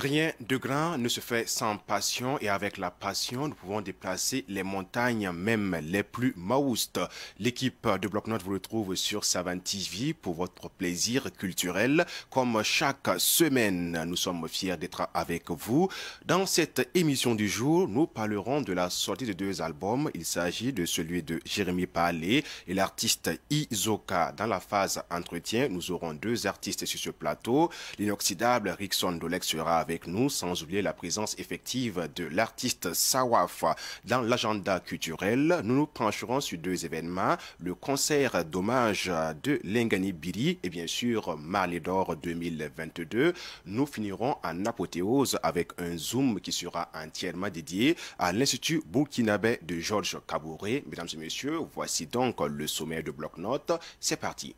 Rien de grand ne se fait sans passion et avec la passion, nous pouvons déplacer les montagnes, même les plus maoustes. L'équipe de Bloc-Notes vous retrouve sur Savane TV pour votre plaisir culturel. Comme chaque semaine, nous sommes fiers d'être avec vous. Dans cette émission du jour, nous parlerons de la sortie de deux albums. Il s'agit de celui de Jérémy Palé et l'artiste Izoka. Dans la phase entretien, nous aurons deux artistes sur ce plateau. L'inoxydable Rickson Dolek sera avec nous, sans oublier la présence effective de l'artiste Sawaf. Dans l'agenda culturel, nous nous pencherons sur deux événements, le concert d'hommage de Lengani Biri et bien sûr Marley d'Or 2022. Nous finirons en apothéose avec un zoom qui sera entièrement dédié à l'Institut burkinabé de Georges Kabouré. Mesdames et messieurs, voici donc le sommaire de Bloc-Notes. C'est parti.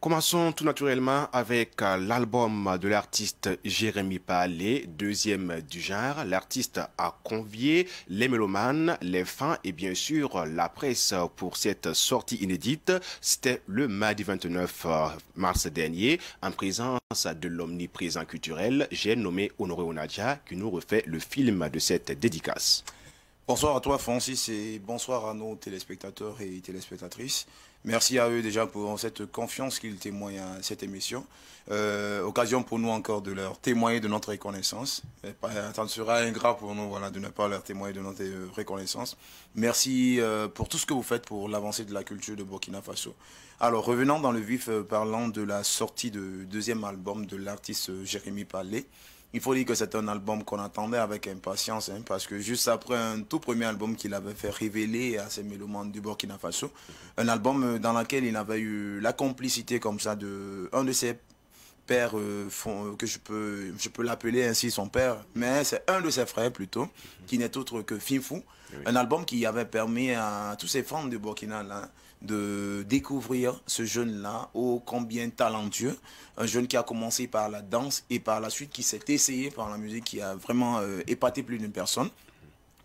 Commençons tout naturellement avec l'album de l'artiste Jérémy Palé, deuxième du genre. L'artiste a convié les mélomanes, les fans et bien sûr la presse pour cette sortie inédite. C'était le mardi 29 mars dernier, en présence de l'omniprésent culturel, j'ai nommé Honoré Onadia, qui nous refait le film de cette dédicace. Bonsoir à toi Francis et bonsoir à nos téléspectateurs et téléspectatrices. Merci à eux déjà pour cette confiance qu'ils témoignent à cette émission. Occasion pour nous encore de leur témoigner de notre reconnaissance. Ça sera ingrat pour nous voilà, de ne pas leur témoigner de notre reconnaissance. Merci pour tout ce que vous faites pour l'avancée de la culture de Burkina Faso. Alors revenons dans le vif parlant de la sortie du deuxième album de l'artiste Jérémy Palé. Il faut dire que c'est un album qu'on attendait avec impatience, hein, parce que juste après un tout premier album qu'il avait fait révéler à ses mélomanes du Burkina Faso, un album dans lequel il avait eu la complicité comme ça de un de ses pères, que je peux l'appeler ainsi son père, mais c'est un de ses frères plutôt, qui n'est autre que Finfou. Oui. Un album qui avait permis à tous ces fans de Burkina là, de découvrir ce jeune-là, ô combien talentueux, un jeune qui a commencé par la danse et par la suite qui s'est essayé par la musique, qui a vraiment épaté plus d'une personne.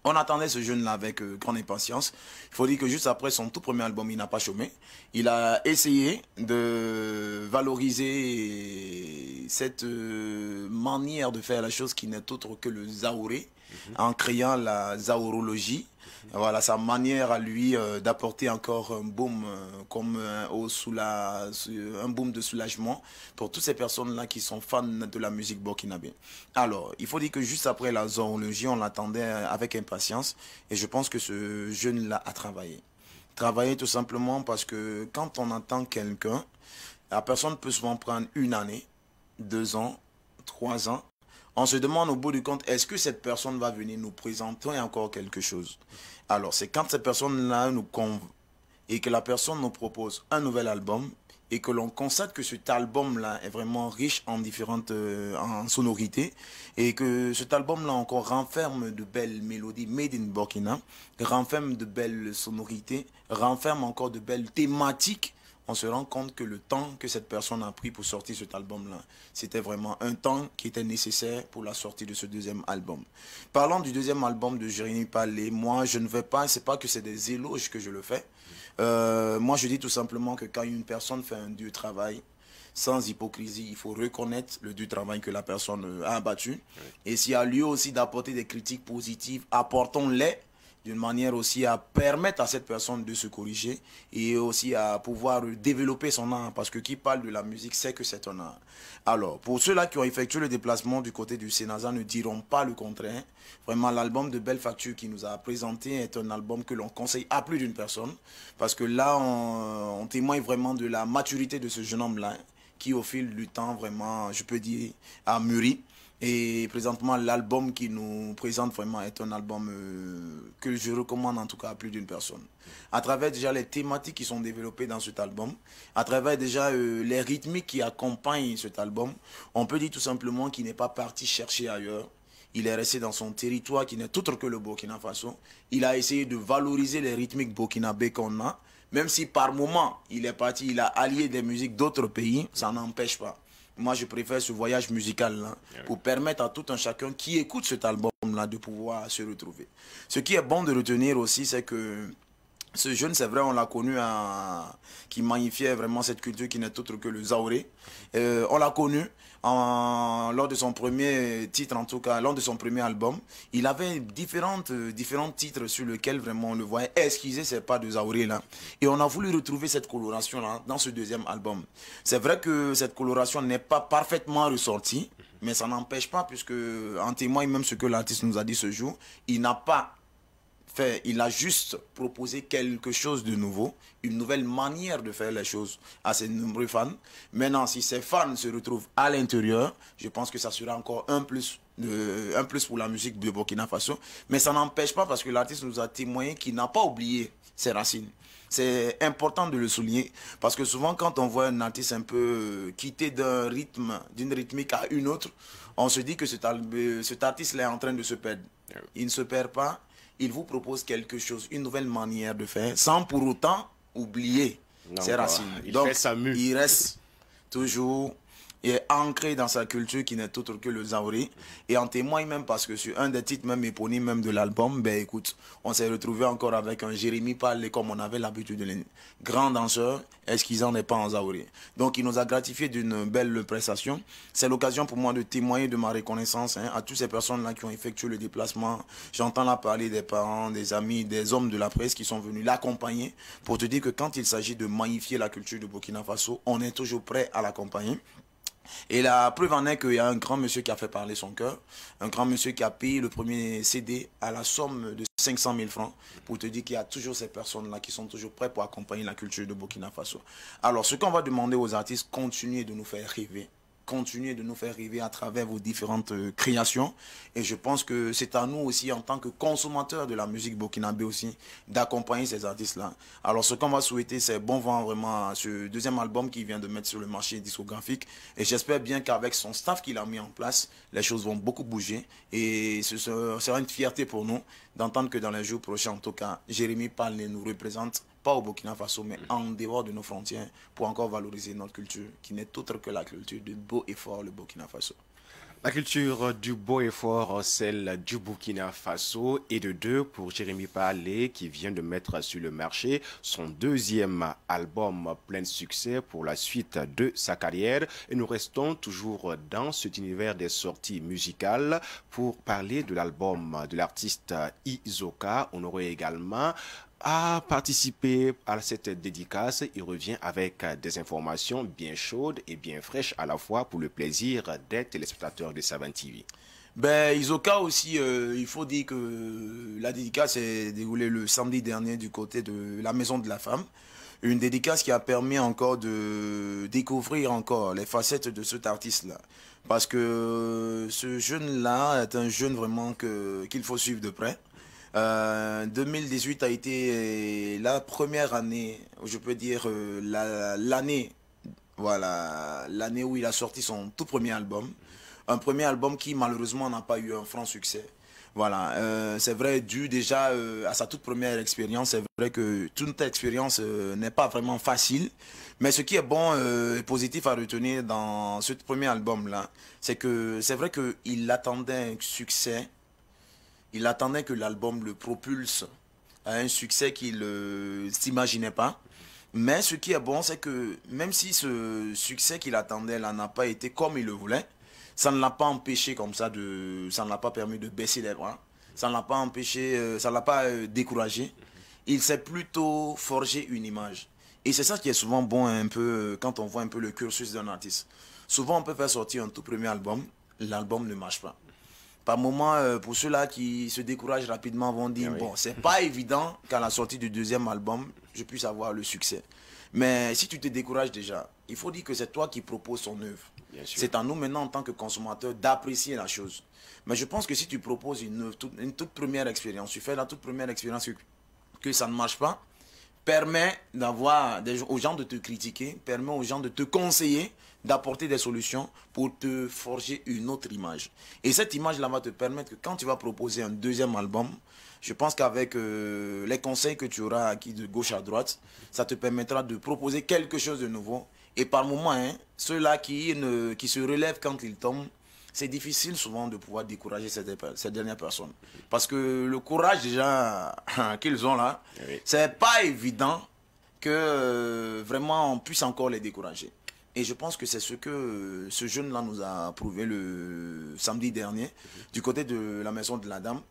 On attendait ce jeune-là avec grande impatience. Il faut dire que juste après son tout premier album, il n'a pas chômé. Il a essayé de valoriser cette manière de faire la chose qui n'est autre que le zaouré, en créant la zaorologie. Voilà, sa manière à lui d'apporter encore un boom, comme un boom de soulagement pour toutes ces personnes-là qui sont fans de la musique burkinabé. Alors, il faut dire que juste après la zoologie, on l'attendait avec impatience et je pense que ce jeune-là a travaillé. Travailler tout simplement parce que quand on entend quelqu'un, la personne peut souvent prendre une année, 2 ans, 3 ans. On se demande au bout du compte, est-ce que cette personne va venir nous présenter encore quelque chose? Alors, c'est quand cette personne-là nous convainc et que la personne nous propose un nouvel album et que l'on constate que cet album-là est vraiment riche en différentes en sonorités et que cet album-là encore renferme de belles mélodies made in Burkina, renferme de belles sonorités, renferme encore de belles thématiques. On se rend compte que le temps que cette personne a pris pour sortir cet album-là, c'était vraiment un temps qui était nécessaire pour la sortie de ce deuxième album. Parlant du deuxième album de Jérémy Palé, moi je ne vais pas, c'est pas que c'est des éloges que je le fais. Moi je dis tout simplement que quand une personne fait un dur travail, sans hypocrisie, il faut reconnaître le dur travail que la personne a abattu. Oui. Et s'il y a lieu aussi d'apporter des critiques positives, apportons-les d'une manière aussi à permettre à cette personne de se corriger et aussi à pouvoir développer son art, parce que qui parle de la musique sait que c'est un art. Alors, pour ceux-là qui ont effectué le déplacement du côté du Sénasa ne diront pas le contraire. Vraiment, l'album de Belle Facture qui nous a présenté est un album que l'on conseille à plus d'une personne, parce que là, on témoigne vraiment de la maturité de ce jeune homme-là, qui au fil du temps, vraiment, je peux dire, a mûri. Et présentement, l'album qui nous présente vraiment est un album que je recommande en tout cas à plus d'une personne. À travers déjà les thématiques qui sont développées dans cet album, à travers déjà les rythmiques qui accompagnent cet album, on peut dire tout simplement qu'il n'est pas parti chercher ailleurs. Il est resté dans son territoire qui n'est autre que le Burkina Faso. Il a essayé de valoriser les rythmiques burkinabés qu'on a. Même si par moment, il est parti, il a allié des musiques d'autres pays, ça n'empêche pas. Moi, je préfère ce voyage musical-là pour permettre à tout un chacun qui écoute cet album-là de pouvoir se retrouver. Ce qui est bon de retenir aussi, c'est que Ce jeune, c'est vrai, on l'a connu, qui magnifiait vraiment cette culture qui n'est autre que le Zaoré. On l'a connu lors de son premier titre, en tout cas, lors de son premier album. Il avait différents titres sur lesquels vraiment on le voyait esquiser ses pas de Zaoré là. Et on a voulu retrouver cette coloration là dans ce deuxième album. C'est vrai que cette coloration n'est pas parfaitement ressortie, mais ça n'empêche pas, puisque en témoigne même ce que l'artiste nous a dit ce jour, il n'a pas il a juste proposé quelque chose de nouveau, une nouvelle manière de faire les choses à ses nombreux fans. Maintenant, si ces fans se retrouvent à l'intérieur, je pense que ça sera encore un plus pour la musique de Burkina Faso. Mais ça n'empêche pas, parce que l'artiste nous a témoigné qu'il n'a pas oublié ses racines. C'est important de le souligner, parce que souvent quand on voit un artiste un peu quitter d'un rythme, d'une rythmique à une autre, on se dit que cet artiste est en train de se perdre. Il ne se perd pas. Il vous propose quelque chose, une nouvelle manière de faire, sans pour autant oublier ses racines. Donc, il reste toujours ancré dans sa culture qui n'est autre que le Zaoré. Et en témoigne même parce que sur un des titres même éponymes même de l'album, ben écoute, on s'est retrouvé encore avec un Jérémy Parlé comme on avait l'habitude de les grands danseurs, esquissant des pas en Zaoré. Donc il nous a gratifié d'une belle prestation. C'est l'occasion pour moi de témoigner de ma reconnaissance à toutes ces personnes-là qui ont effectué le déplacement. J'entends là parler des parents, des amis, des hommes de la presse qui sont venus l'accompagner pour te dire que quand il s'agit de magnifier la culture de Burkina Faso, on est toujours prêt à l'accompagner. Et la preuve en est qu'il y a un grand monsieur qui a fait parler son cœur, un grand monsieur qui a payé le premier CD à la somme de 500 000 francs, pour te dire qu'il y a toujours ces personnes-là qui sont toujours prêtes pour accompagner la culture de Burkina Faso. Alors, ce qu'on va demander aux artistes, continuez de nous faire rêver. Continuez de nous faire rêver à travers vos différentes créations. Et je pense que c'est à nous aussi, en tant que consommateurs de la musique burkinabé aussi, d'accompagner ces artistes-là. Alors ce qu'on va souhaiter, c'est bon vent vraiment à ce deuxième album qu'il vient de mettre sur le marché discographique. Et j'espère bien qu'avec son staff qu'il a mis en place, les choses vont beaucoup bouger. Et ce sera une fierté pour nous d'entendre que dans les jours prochains, en tout cas, Jérémy Parlé nous représente, pas au Burkina Faso, mais en dehors de nos frontières, pour encore valoriser notre culture, qui n'est autre que la culture du beau et fort, le Burkina Faso. La culture du beau et fort, celle du Burkina Faso, et de deux pour Jérémy Parlé qui vient de mettre sur le marché son deuxième album plein de succès pour la suite de sa carrière. Et nous restons toujours dans cet univers des sorties musicales pour parler de l'album de l'artiste Izoka. On aurait également a participé à cette dédicace. Il revient avec des informations bien chaudes et bien fraîches à la fois pour le plaisir des téléspectateurs de Savan TV. Ben, Izoka aussi, il faut dire que la dédicace s'est déroulée le samedi dernier du côté de la Maison de la Femme. Une dédicace qui a permis encore de découvrir encore les facettes de cet artiste-là. Parce que ce jeune-là est un jeune vraiment qu'il faut suivre de près. 2018 a été la première année, je peux dire l'année, voilà, l'année où il a sorti son tout premier album. Un premier album qui malheureusement n'a pas eu un franc succès. Voilà, c'est vrai, dû déjà à sa toute première expérience. C'est vrai que toute expérience n'est pas vraiment facile. Mais ce qui est bon et positif à retenir dans ce premier album-là, c'est que c'est vrai qu'il attendait un succès. Il attendait que l'album le propulse à un succès qu'il ne s'imaginait pas. Mais ce qui est bon, c'est que même si ce succès qu'il attendait là n'a pas été comme il le voulait, ça ne l'a pas empêché comme ça, ça ne l'a pas permis de baisser les bras. Ça ne l'a pas empêché, ça ne l'a pas découragé. Il s'est plutôt forgé une image. Et c'est ça qui est souvent bon un peu quand on voit un peu le cursus d'un artiste. Souvent on peut faire sortir un tout premier album, l'album ne marche pas. Par moment, pour ceux-là qui se découragent rapidement, vont dire, bon, c'est pas évident qu'à la sortie du deuxième album, je puisse avoir le succès. Mais si tu te décourages déjà, il faut dire que c'est toi qui proposes son œuvre. C'est à nous maintenant, en tant que consommateurs, d'apprécier la chose. Mais je pense que si tu proposes une toute première expérience, tu fais la toute première expérience que ça ne marche pas, permet aux gens de te critiquer, permet aux gens de te conseiller, d'apporter des solutions pour te forger une autre image. Et cette image-là va te permettre que quand tu vas proposer un deuxième album, je pense qu'avec les conseils que tu auras acquis de gauche à droite, ça te permettra de proposer quelque chose de nouveau. Et par moments, ceux-là qui se relèvent quand ils tombent, c'est difficile souvent de pouvoir décourager ces dernières personnes. Parce que le courage déjà qu'ils ont là, oui, c'est pas évident que vraiment on puisse encore les décourager. Et je pense que c'est ce que ce jeune-là nous a prouvé le samedi dernier, du côté de la Maison de la Dame.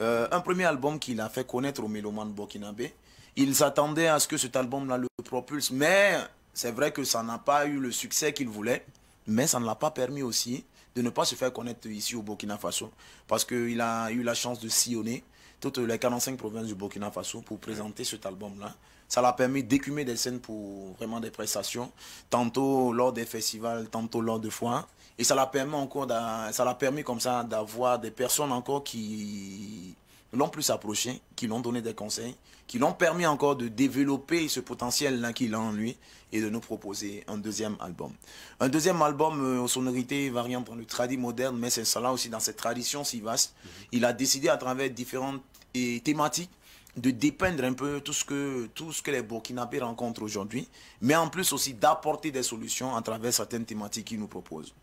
Un premier album qu'il a fait connaître aux mélomanes burkinabés. Il s'attendait à ce que cet album-là le propulse, mais c'est vrai que ça n'a pas eu le succès qu'il voulait, mais ça ne l'a pas permis aussi de ne pas se faire connaître ici au Burkina Faso, parce qu'il a eu la chance de sillonner toutes les 45 provinces du Burkina Faso pour présenter cet album-là. Ça l'a permis d'écumer des scènes pour vraiment des prestations, tantôt lors des festivals, tantôt lors de foires. Et ça l'a permis comme ça d'avoir des personnes encore qui l'ont plus approché, qui l'ont donné des conseils, qui l'ont permis encore de développer ce potentiel-là qu'il a en lui et de nous proposer un deuxième album. Un deuxième album aux sonorités variant dans le tradi moderne, mais c'est cela aussi dans cette tradition si vaste. Il a décidé à travers différentes thématiques de dépeindre un peu tout ce que les Burkinabés rencontrent aujourd'hui, mais en plus aussi d'apporter des solutions à travers certaines thématiques qu'il nous propose.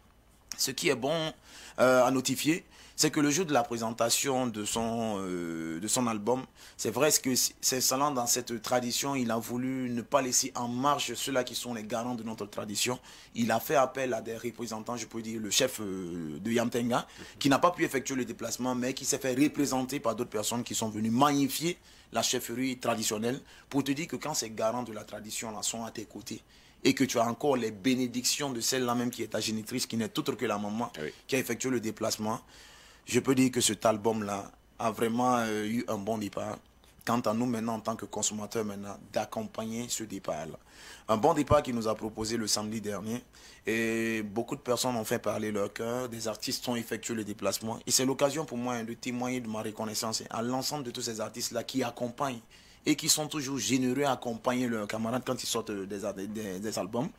Ce qui est bon à notifier, c'est que le jour de la présentation de son album, c'est vrai que s'installant dans cette tradition, il a voulu ne pas laisser en marge ceux-là qui sont les garants de notre tradition. Il a fait appel à des représentants, je peux dire le chef de Yamtenga, qui n'a pas pu effectuer le déplacement, mais qui s'est fait représenter par d'autres personnes qui sont venues magnifier la chefferie traditionnelle, pour te dire que quand ces garants de la tradition là sont à tes côtés, et que tu as encore les bénédictions de celle-là même qui est ta génitrice, qui n'est autre que la maman, oui, qui a effectué le déplacement, je peux dire que cet album-là a vraiment eu un bon départ. Quant à nous maintenant, en tant que consommateurs maintenant, d'accompagner ce départ-là. Un bon départ qu'il nous a proposé le samedi dernier. Et beaucoup de personnes ont fait parler leur cœur, des artistes ont effectué le déplacement. Et c'est l'occasion pour moi de témoigner de ma reconnaissance à l'ensemble de tous ces artistes-là qui accompagnent et qui sont toujours généreux à accompagner leurs camarades quand ils sortent des albums.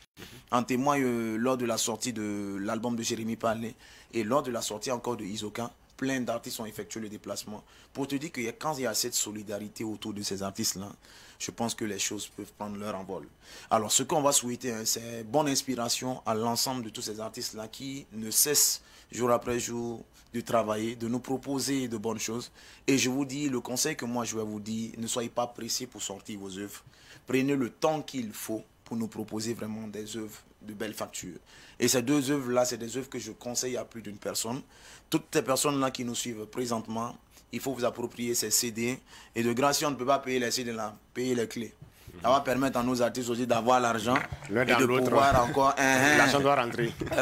En témoigne lors de la sortie de l'album de Jérémy Palais et lors de la sortie encore de Isoka, plein d'artistes ont effectué le déplacement. Pour te dire que quand il y a cette solidarité autour de ces artistes-là, je pense que les choses peuvent prendre leur envol. Alors ce qu'on va souhaiter, c'est bonne inspiration à l'ensemble de tous ces artistes-là qui ne cessent jour après jour de travailler, de nous proposer de bonnes choses. Et je vous dis, le conseil que moi je vais vous dire, ne soyez pas pressés pour sortir vos œuvres. Prenez le temps qu'il faut pour nous proposer vraiment des œuvres de belle facture. Et ces deux œuvres-là, c'est des œuvres que je conseille à plus d'une personne. Toutes ces personnes-là qui nous suivent présentement, il faut vous approprier ces CD. Et de grâce, si on ne peut pas payer les CD là, payer les clés. Ça va permettre à nos artistes aussi d'avoir l'argent et de pouvoir encore l'argent doit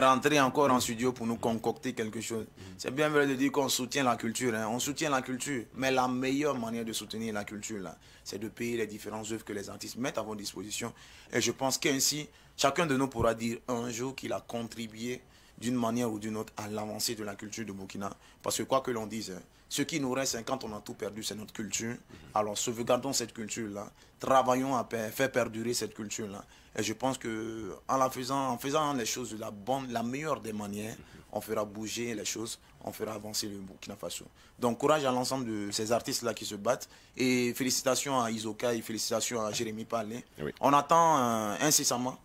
rentrer encore en studio pour nous concocter quelque chose. C'est bien vrai de dire qu'on soutient la culture, on soutient la culture, mais la meilleure manière de soutenir la culture là, c'est de payer les différentes œuvres que les artistes mettent à votre disposition. Et je pense qu'ainsi, chacun de nous pourra dire un jour qu'il a contribué d'une manière ou d'une autre à l'avancée de la culture de Burkina. Parce que quoi que l'on dise, ce qui nous reste, quand on a tout perdu, c'est notre culture. Alors sauvegardons cette culture-là, travaillons à faire perdurer cette culture-là. Et je pense qu'en faisant les choses de la meilleure des manières, on fera bouger les choses, on fera avancer le Burkina Faso. Donc courage à l'ensemble de ces artistes-là qui se battent. Et félicitations à Isoka et félicitations à Jérémy Palais. Oui. On attend incessamment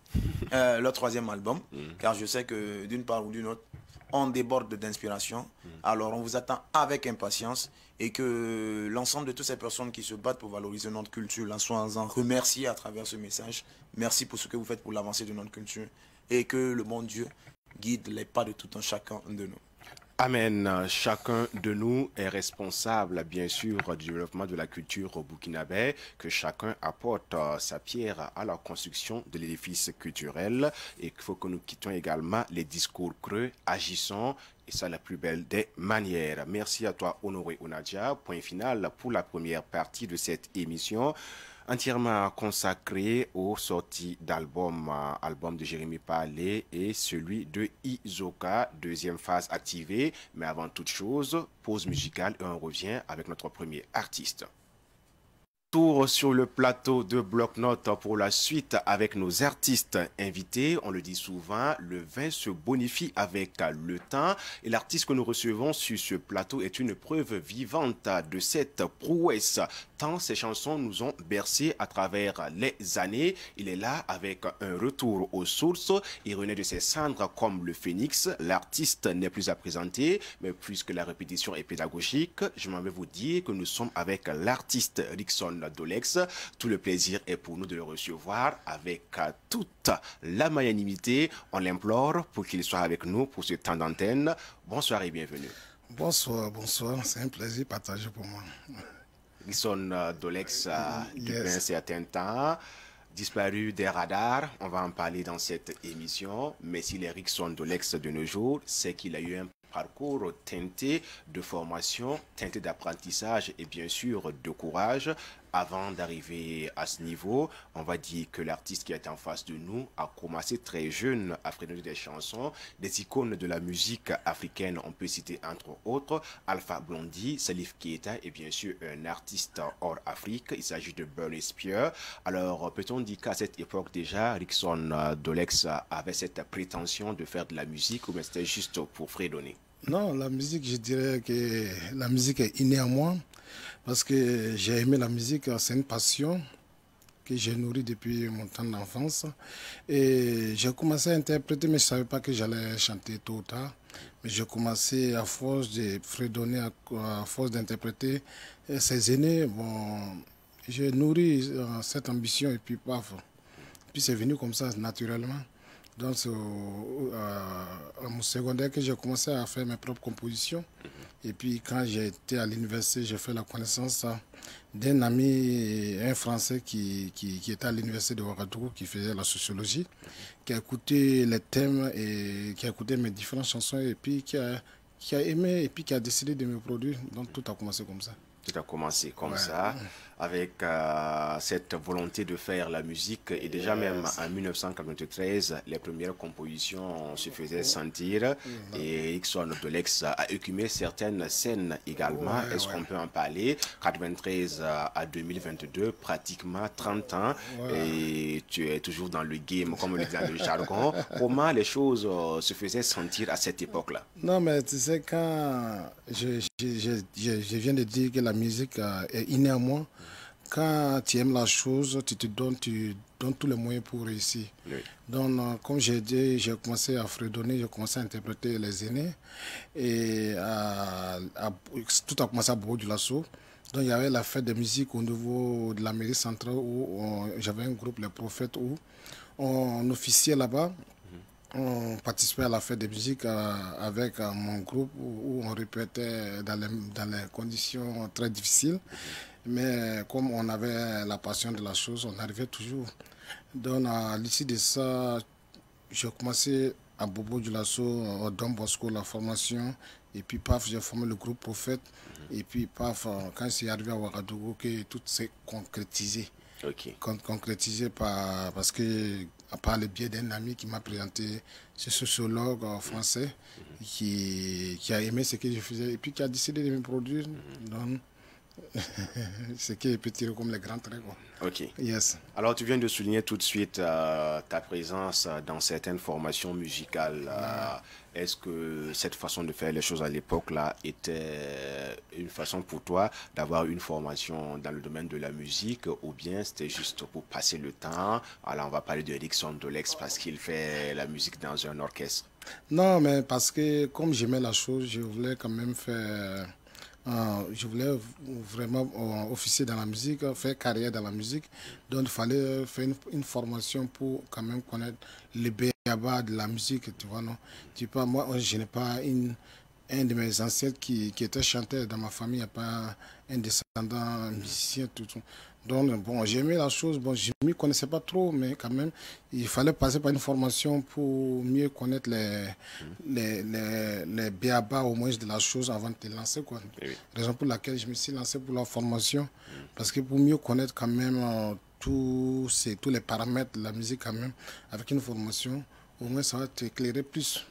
leur troisième album, car je sais que d'une part ou d'une autre, on déborde d'inspiration. Alors on vous attend avec impatience et que l'ensemble de toutes ces personnes qui se battent pour valoriser notre culture là soient en remerciés à travers ce message. Merci pour ce que vous faites pour l'avancée de notre culture et que le bon Dieu guide les pas de tout un chacun de nous. Amen. Chacun de nous est responsable, bien sûr, du développement de la culture burkinabé, que chacun apporte sa pierre à la construction de l'édifice culturel et qu'il faut que nous quittions également les discours creux, agissons, et ça la plus belle des manières. Merci à toi, Honoré Onadia. Point final pour la première partie de cette émission, entièrement consacré aux sorties d'albums, album de Jérémy Palais et celui de Isoka, deuxième phase activée. Mais avant toute chose, pause musicale et on revient avec notre premier artiste. Tour sur le plateau de Bloc-Notes pour la suite avec nos artistes invités. On le dit souvent, le vin se bonifie avec le temps et l'artiste que nous recevons sur ce plateau est une preuve vivante de cette prouesse. Tant ses chansons nous ont bercés à travers les années. Il est là avec un retour aux sources. Il renaît de ses cendres comme le phénix. L'artiste n'est plus à présenter, mais puisque la répétition est pédagogique, je m'en vais vous dire que nous sommes avec l'artiste Rickson Dolex. Tout le plaisir est pour nous de le recevoir avec toute la magnanimité. On l'implore pour qu'il soit avec nous pour ce temps d'antenne. Bonsoir et bienvenue. Bonsoir, bonsoir. C'est un plaisir partagé pour moi. Rickson Dolex, depuis un certain temps, disparu des radars. On va en parler dans cette émission. Mais s'il est Rickson Dolex de nos jours, c'est qu'il a eu un parcours teinté de formation, teinté d'apprentissage et bien sûr de courage. Avant d'arriver à ce niveau, on va dire que l'artiste qui est en face de nous a commencé très jeune à fredonner des chansons, des icônes de la musique africaine. On peut citer entre autres Alpha Blondy, Salif Keita et bien sûr un artiste hors Afrique. Il s'agit de Burna Spear. Alors peut-on dire qu'à cette époque déjà, Rickson Dolex avait cette prétention de faire de la musique ou bien c'était juste pour fredonner? Non, la musique, je dirais que la musique est innée à moi parce que j'ai aimé la musique, c'est une passion que j'ai nourrie depuis mon temps d'enfance. Et j'ai commencé à interpréter, mais je ne savais pas que j'allais chanter tôt ou tard. Mais j'ai commencé à force de fredonner, à force d'interpréter ces aînés. Bon, j'ai nourri cette ambition et puis paf. Puis c'est venu comme ça, naturellement. Donc, c'est à mon secondaire que j'ai commencé à faire mes propres compositions. Et puis, quand j'ai été à l'université, j'ai fait la connaissance d'un ami, un Français qui était à l'université de Ouagadougou, qui faisait la sociologie, qui a écouté les thèmes et qui a écouté mes différentes chansons et puis qui a aimé et puis qui a décidé de me produire. Donc, tout a commencé comme ça. Tout a commencé comme ça, avec cette volonté de faire la musique. Et déjà même en 1993, les premières compositions se faisaient sentir. Et Rickson Dolex a écumé certaines scènes également. Est-ce qu'on peut en parler? 93 à 2022, pratiquement 30 ans. Et tu es toujours dans le game, comme on le dit dans le jargon. Comment les choses se faisaient sentir à cette époque-là? Non, mais tu sais, quand je viens de dire que la musique est innée à moi, quand tu aimes la chose, tu donnes tous les moyens pour réussir. Oui. Donc, comme j'ai dit, j'ai commencé à fredonner, j'ai commencé à interpréter les aînés. Et tout a commencé à Bobo-Dioulasso. Donc, il y avait la fête de musique au niveau de la mairie centrale où j'avais un groupe, les Prophètes, où on officiait là-bas. On participait à la fête de musique avec mon groupe où on répétait dans les conditions très difficiles. Mais comme on avait la passion de la chose, on arrivait toujours. Donc à l'issue de ça, j'ai commencé à Bobo-Dioulasso, au Don Bosco, la formation. Et puis paf, j'ai formé le groupe Prophète. Et puis paf, quand c'est arrivé à Ouagadougou, que tout s'est concrétisé. Okay. Concrétisé parce que, par le biais d'un ami qui m'a présenté ce sociologue français qui a aimé ce que je faisais et puis qui a décidé de me produire. Donc, ce qui est petit comme les grands traits. Quoi. Ok. Yes. Alors, tu viens de souligner tout de suite ta présence dans certaines formations musicales. Est-ce que cette façon de faire les choses à l'époque-là était une façon pour toi d'avoir une formation dans le domaine de la musique ou bien c'était juste pour passer le temps? Alors, on va parler de Rickson Dolex parce qu'il fait la musique dans un orchestre. Non, mais parce que comme j'aimais la chose, je voulais quand même faire... je voulais vraiment officier dans la musique, faire carrière dans la musique. Donc il fallait faire une formation pour quand même connaître les béabas de la musique, tu vois, non? Tu vois, moi, je n'ai pas un de mes ancêtres qui était chanteur dans ma famille, il n'y a pas un descendant musicien, tout. Donc, bon, j'aimais la chose, bon, je ne m'y connaissais pas trop, mais quand même, il fallait passer par une formation pour mieux connaître les béabas au moins de la chose avant de te lancer, quoi. Oui. Raison pour laquelle je me suis lancé pour la formation, parce que pour mieux connaître quand même tous les paramètres de la musique quand même, avec une formation, au moins ça va t'éclairer plus.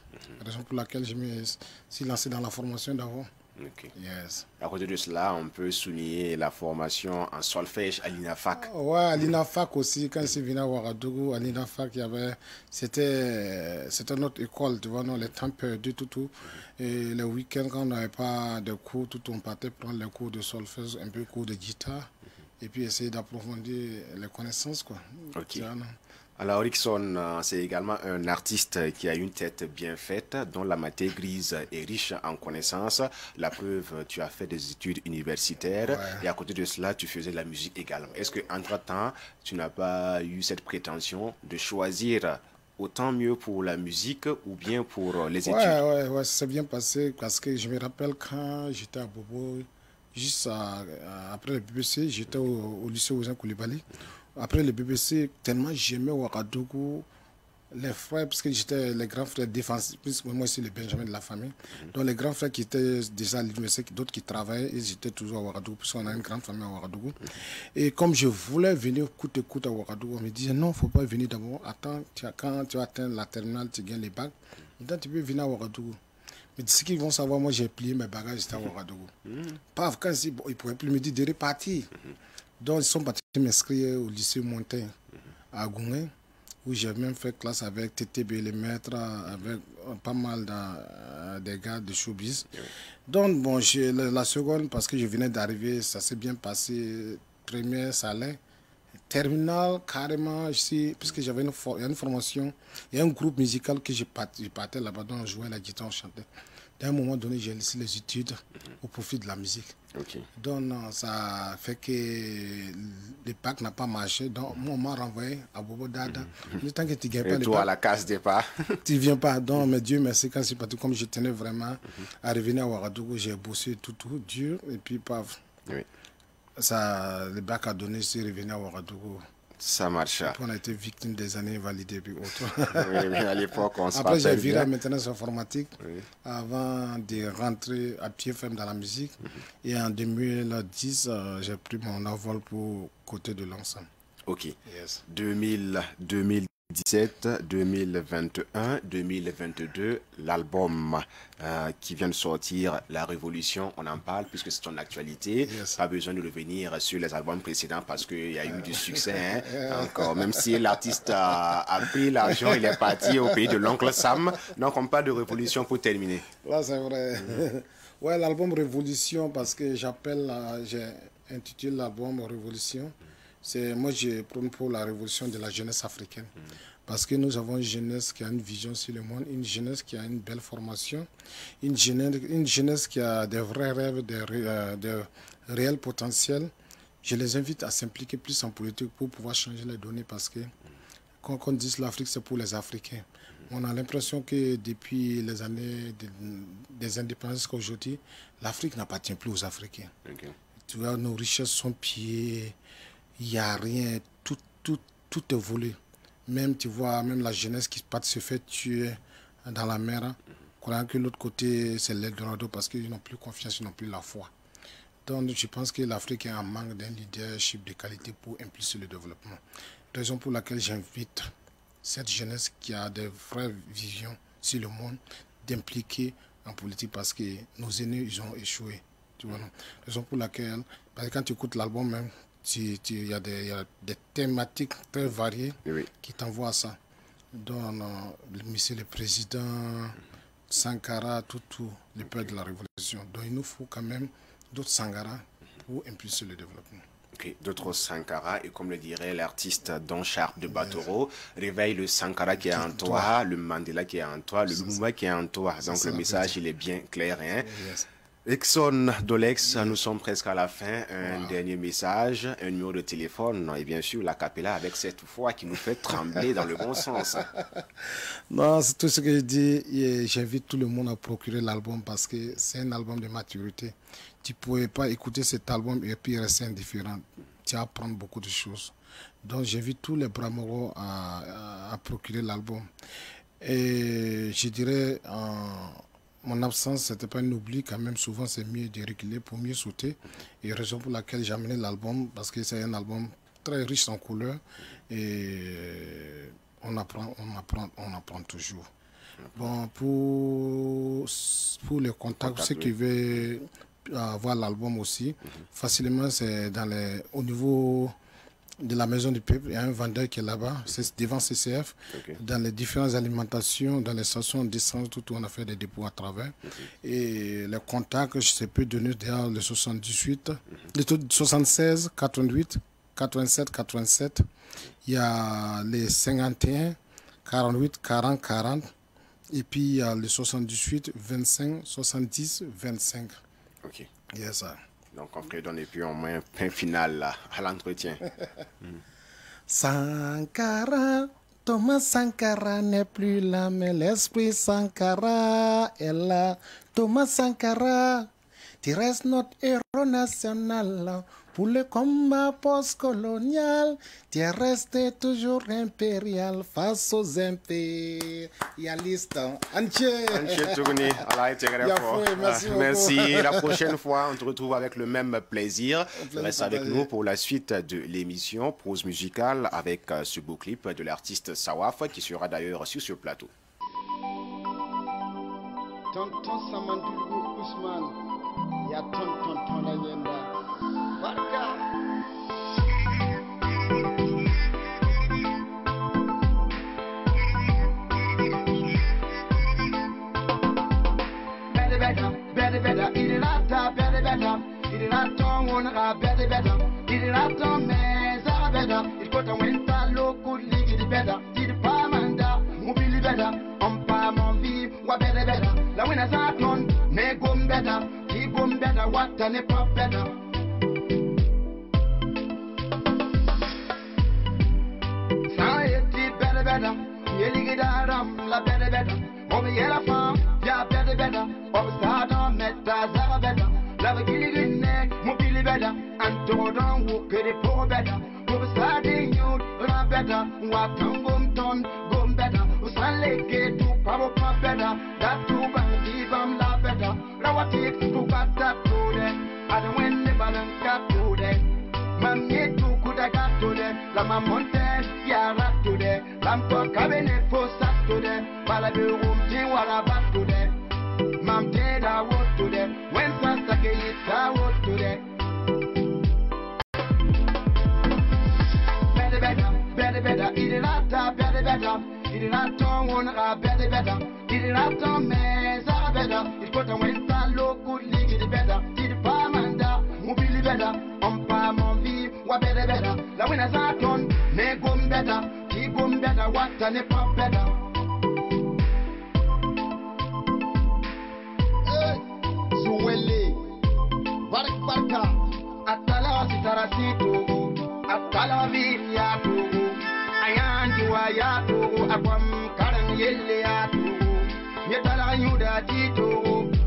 Raison pour laquelle je me suis lancé dans la formation d'avant. Ok. Yes. À côté de cela, on peut souligner la formation en solfège à l'INAFAC. Ouais, à l'INAFAC aussi, quand je suis venu à Ouagadougou, à l'INAFAC, c'était notre école, tu vois, non, les temps perdus, tout. Et le week-end, quand on n'avait pas de cours, on partait prendre les cours de solfège, un peu cours de guitare, et puis essayer d'approfondir les connaissances, quoi. Ok. Tu vois, non. Alors, Rickson, c'est également un artiste qui a une tête bien faite, dont la matière grise est riche en connaissances. La preuve, tu as fait des études universitaires et à côté de cela, tu faisais de la musique également. Est-ce qu'entre-temps, tu n'as pas eu cette prétention de choisir autant mieux pour la musique ou bien pour les études? Ouais, c'est bien passé parce que je me rappelle quand j'étais à Bobo, après le BBC, j'étais au lycée Ouzen Koulibaly. Après le BBC, tellement j'aimais Ouagadougou, les frères, parce que j'étais les grands frères défensifs, puisque moi aussi le Benjamin de la famille. Donc les grands frères qui étaient déjà à l'université, d'autres qui travaillaient, ils étaient toujours à Ouagadougou, puisqu'on a une grande famille à Ouagadougou. Et comme je voulais venir coûte à Ouagadougou, on me disait non, il ne faut pas venir d'abord. Attends, quand tu atteins la terminale, tu gagnes les bacs, maintenant tu peux venir à Ouagadougou. Mais ce qu'ils vont savoir, moi j'ai plié mes bagages, j'étais à Ouagadougou. Paf, quand ils ne pouvaient plus me dire de repartir. Donc ils sont partis m'inscrire au lycée Montaigne à Gouin, où j'ai même fait classe avec TTB, les maîtres, avec pas mal des gars de showbiz. Donc bon, la seconde, parce que je venais d'arriver, ça s'est bien passé. Première, ça allait. Terminale, carrément, puisque j'avais une formation, il y a un groupe musical que je partais là-bas, donc on jouait la guitare, on chantait. À un moment donné, j'ai laissé les études au profit de la musique. Okay. Donc, ça fait que le pack n'a pas marché. Donc, moi, on m'a renvoyé à Bobo Dada. Le temps que tu ne gagnes pas le toi, à la case départ. Tu ne viens pas. Donc, mais Dieu merci, quand c'est parti, comme je tenais vraiment à revenir à Ouagadougou, j'ai bossé tout dur. Et puis, paf. Oui. Le bac a donné, c'est revenu à Ouagadougou. Ça marche. On a été victime des années validées et puis autres. Oui, mais à l'époque, on se Après, j'ai viré bien. à maintenance informatique avant de rentrer à pied ferme dans la musique. Et en 2010, j'ai pris mon envol pour côté de l'ensemble. Ok. Yes. 2017, 2021, 2022, l'album qui vient de sortir, La Révolution, on en parle puisque c'est ton actualité. Yes. Pas besoin de revenir sur les albums précédents parce qu'il y a eu du succès. Encore, même si l'artiste a pris l'argent, il est parti au pays de l'oncle Sam. Donc on parle de Révolution pour terminer. Là, c'est vrai. Ouais, l'album Révolution, parce que j'ai intitulé l'album Révolution. Moi, je prône pour la révolution de la jeunesse africaine. Parce que nous avons une jeunesse qui a une vision sur le monde, une jeunesse qui a une belle formation, une jeunesse qui a des vrais rêves, de réels potentiels. Je les invite à s'impliquer plus en politique pour pouvoir changer les données parce que quand on dit l'Afrique, c'est pour les Africains. On a l'impression que depuis les années des indépendances qu'aujourd'hui, l'Afrique n'appartient plus aux Africains. Okay. Tu vois, nos richesses sont pillées. Il n'y a rien, tout est volé. Même, tu vois, même la jeunesse qui se fait tuer dans la mer, croyant que l'autre côté, c'est l'Eldorado parce qu'ils n'ont plus confiance, ils n'ont plus la foi. Donc, je pense que l'Afrique est en manque d'un leadership de qualité pour impulser le développement. Raison pour laquelle j'invite cette jeunesse qui a des vraies visions sur le monde d'impliquer en politique parce que nos aînés, ils ont échoué. Tu vois, non? Raison pour laquelle, parce que quand tu écoutes l'album même, il y a des thématiques très variées qui t'envoient à ça. Donc, monsieur le président, Sankara, tout, le père de la révolution. Donc, il nous faut quand même d'autres Sankara pour impulser le développement. Okay. D'autres Sankara, et comme le dirait l'artiste Don Charles de Batoro, réveille le Sankara qui est en toi, le Mandela qui est en toi, le Lumumba qui est en toi. Donc, le message, il est bien clair. Hein? Yes. Exxon Dolex, nous sommes presque à la fin. Un dernier message, un numéro de téléphone et bien sûr la capella avec cette voix qui nous fait trembler dans le bon sens. Non, c'est tout ce que je dis. J'invite tout le monde à procurer l'album parce que c'est un album de maturité. Tu ne pouvais pas écouter cet album et puis rester indifférent. Tu vas apprendre beaucoup de choses. Donc j'invite tous les Bramoro à procurer l'album. Et je dirais... mon absence, ce n'était pas un oubli, quand même, souvent c'est mieux de reculer pour mieux sauter. Et raison pour laquelle j'ai amené l'album, parce que c'est un album très riche en couleurs et on apprend toujours. Bon, pour les contacts, ceux qui veulent avoir l'album aussi, facilement, c'est au niveau de la Maison du Peuple. Il y a un vendeur qui est là-bas, c'est devant CCF, dans les différentes alimentations, dans les stations d'essence, tout où on a fait des dépôts à travers. Et les contacts, je peux donner derrière le 78, le 76, 88, 87, 87. Il y a les 51, 48, 40, 40. Et puis il y a le 78, 25, 70, 25. Ok. Yes, sir. Donc on peut donner plus au moins un point final là, à l'entretien. Sankara, Thomas Sankara n'est plus là, mais l'esprit Sankara est là. Thomas Sankara, tu restes notre héros national. Pour le combat post-colonial, tu es resté toujours impérial face aux impérialistes. Merci. La prochaine fois, on te retrouve avec le même plaisir. Reste avec nous pour la suite de l'émission Prose musicale avec ce beau clip de l'artiste Sawaf qui sera d'ailleurs sur ce plateau. Tonton Samandoulou Ousmane, il y a tonton Lanyenda. Barka. Better, eat it out, better, eat it out, one better, eat it out, man, better, it got a winter, look good, lick it better, did Pamanda, mobile better, Pamon V, what better, la winners are done, make them better, keep them better, what and a pop better. Society better, yelling it out, la better, over yellow farm, yeah, better, over stardom, meta, better, love a killing neck, mobile better, and don't walk it poor better, over starting you, better, what gum better, was I get to power pop better, that two bang, keep them la better, now I take to got that to them, I don't win the balance got to them. Mamie tu kuda gato de la mamontaine ya rato de lampo kabene fo sato de bala be rumti wala bato de mamte da woto de when sasa ke ita woto de better eat it out one better eat it out me sa better it got a when sa lo good lick it better did pamanda mobile better mon vie wa better la winners are done make them better keep them better what and a pop better Suwele barka atala sitarasito atala viya to ayanju ayato akwam karan yelle ato yetala yuda tito